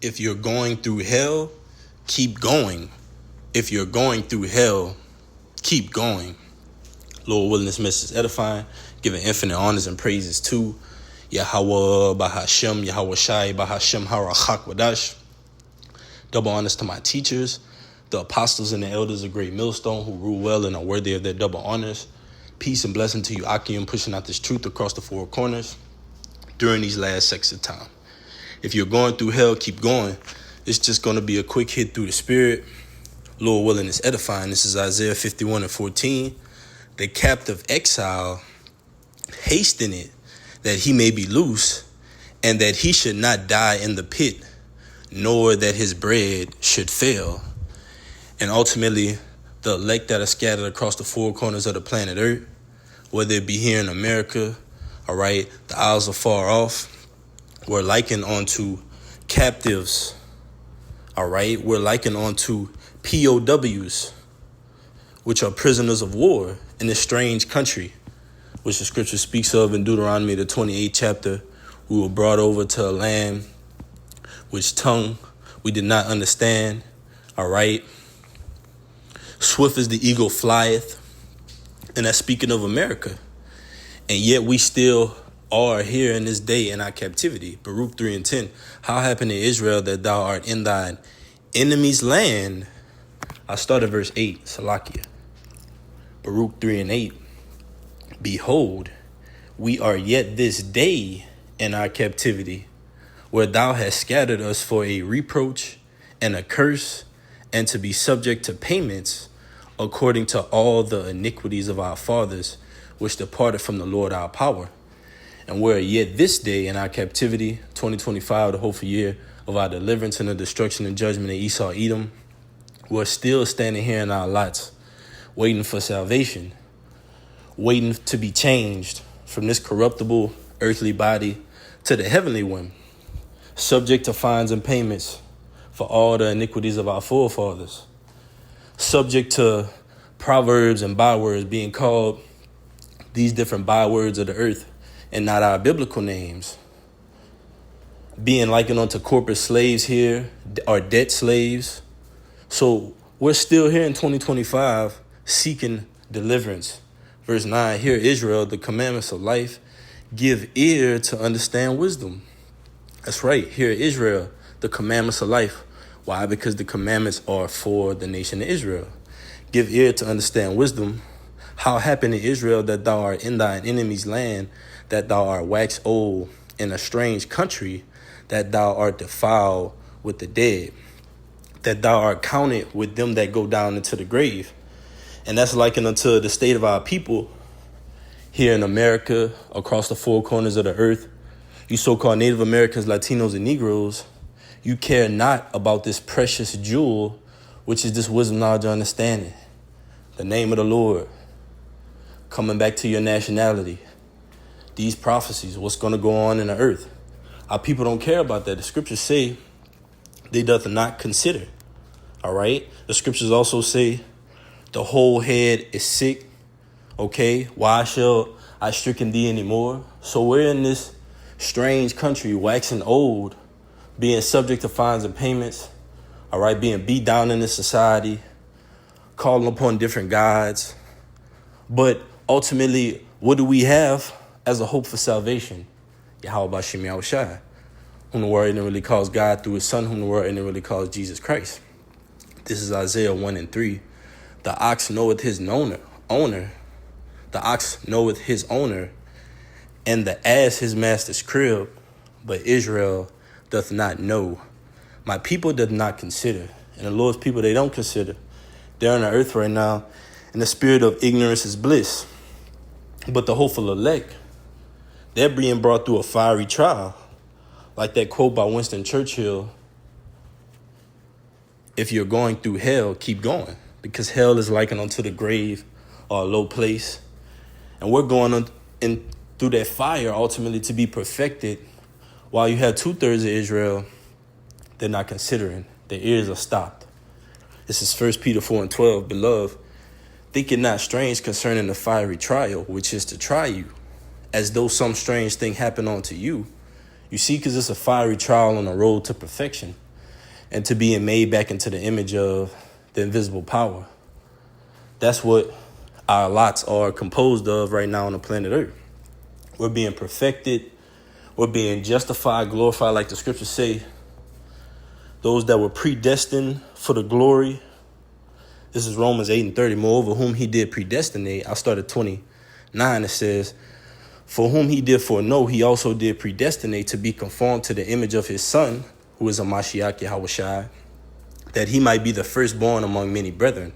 If you're going through hell, keep going. If you're going through hell, keep going. Lord willing, this message is edifying, giving infinite honors and praises to Yahweh, Bahashem, Yahweh Shai, Bahashem, Harachak Wadash. Double honors to my teachers, the apostles and the elders of Great Millstone who rule well and are worthy of their double honors. Peace and blessing to you, Akim, pushing out this truth across the four corners during these last sects of time. If you're going through hell, keep going. It's just going to be a quick hit through the spirit. Lord willing, is edifying. This is Isaiah 51:14. The captive exile hasten it, that he may be loose, and that he should not die in the pit, nor that his bread should fail. And ultimately, the elect that are scattered across the four corners of the planet Earth, whether it be here in America, all right, the isles are far off, we're likened onto captives, all right? We're likened onto POWs, which are prisoners of war in this strange country, which the scripture speaks of in Deuteronomy, the 28th chapter. We were brought over to a land which tongue we did not understand, all right? Swift as the eagle flieth, and that's speaking of America. And yet we still are here in this day in our captivity. Baruch 3:10. How happened to Israel that thou art in thine enemy's land? I start at verse 8, Salakia. Baruch 3:8. Behold, we are yet this day in our captivity, where thou hast scattered us for a reproach and a curse, and to be subject to payments, according to all the iniquities of our fathers, which departed from the Lord our power. And we're yet this day in our captivity, 2025, the hopeful year of our deliverance and the destruction and judgment of Esau, Edom. We're still standing here in our lots, waiting for salvation, waiting to be changed from this corruptible earthly body to the heavenly one, subject to fines and payments for all the iniquities of our forefathers, subject to proverbs and bywords being called these different bywords of the earth and not our biblical names, being likened unto corporate slaves here, or debt slaves. So we're still here in 2025 seeking deliverance. Verse 9, hear Israel, the commandments of life, give ear to understand wisdom. That's right, hear Israel, the commandments of life. Why? Because the commandments are for the nation of Israel. Give ear to understand wisdom. How happened to Israel that thou art in thine enemy's land, that thou art waxed old in a strange country, that thou art defiled with the dead, that thou art counted with them that go down into the grave. And that's likened unto the state of our people here in America, across the four corners of the earth. You so-called Native Americans, Latinos, and Negroes, you care not about this precious jewel, which is this wisdom, knowledge, and understanding. The name of the Lord, coming back to your nationality. These prophecies, what's going to go on in the earth. Our people don't care about that. The scriptures say they doth not consider. All right. The scriptures also say the whole head is sick. Okay. Why shall I stricken thee anymore? So we're in this strange country, waxing old, being subject to fines and payments. All right. Being beat down in this society, calling upon different gods. But ultimately, what do we have as a hope for salvation? Yahweh Bashem Yahweh Shai, whom the world really calls God through his son, whom the world really calls Jesus Christ. This is Isaiah 1:3. The ox knoweth his owner. The ox knoweth his owner, and the ass his master's crib, but Israel doth not know. My people doth not consider. And the Lord's people, they don't consider. They're on the earth right now, and the spirit of ignorance is bliss. But the hopeful elect, they're being brought through a fiery trial. Like that quote by Winston Churchill, if you're going through hell, keep going. Because hell is likened unto the grave or a low place. And we're going on through that fire ultimately to be perfected. While you have 2/3 of Israel, they're not considering. Their ears are stopped. This is 1 Peter 4:12. Beloved, think it not strange concerning the fiery trial, which is to try you, as though some strange thing happened unto you. You see, because it's a fiery trial on the road to perfection. and to being made back into the image of the invisible power. That's what our lots are composed of right now on the planet Earth. We're being perfected. We're being justified, glorified, like the scriptures say. Those that were predestined for the glory. This is Romans 8:30. Moreover, whom he did predestinate. I'll start at 29. It says, for whom he did foreknow, he also did predestinate to be conformed to the image of his son, who is a Mashiach Yahushai, that he might be the firstborn among many brethren.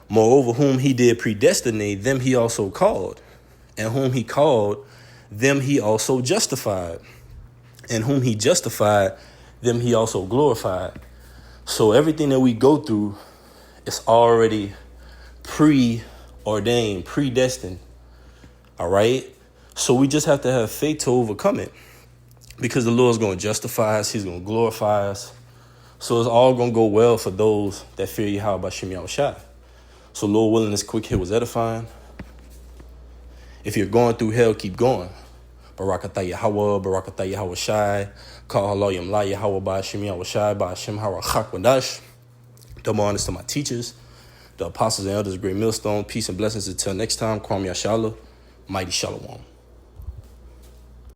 Moreover, whom he did predestinate, them he also called. And whom he called, them he also justified. And whom he justified, them he also glorified. So everything that we go through is already preordained, predestined. All right? So we just have to have faith to overcome it. Because the Lord's going to justify us. He's going to glorify us. So it's all going to go well for those that fear Yahweh B'Shem Yahushai. So Lord willing, this quick hit was edifying. If you're going through hell, keep going. Barakatah Yahweh, Barakatah Yahushai, Kal Halayim La Yahweh B'Shem Yahushai, B'Shem Harachak Wadash. Double honors to my teachers, the apostles and elders of Great Millstone. Peace and blessings until next time. Kwam Yashala, Mighty Shalom.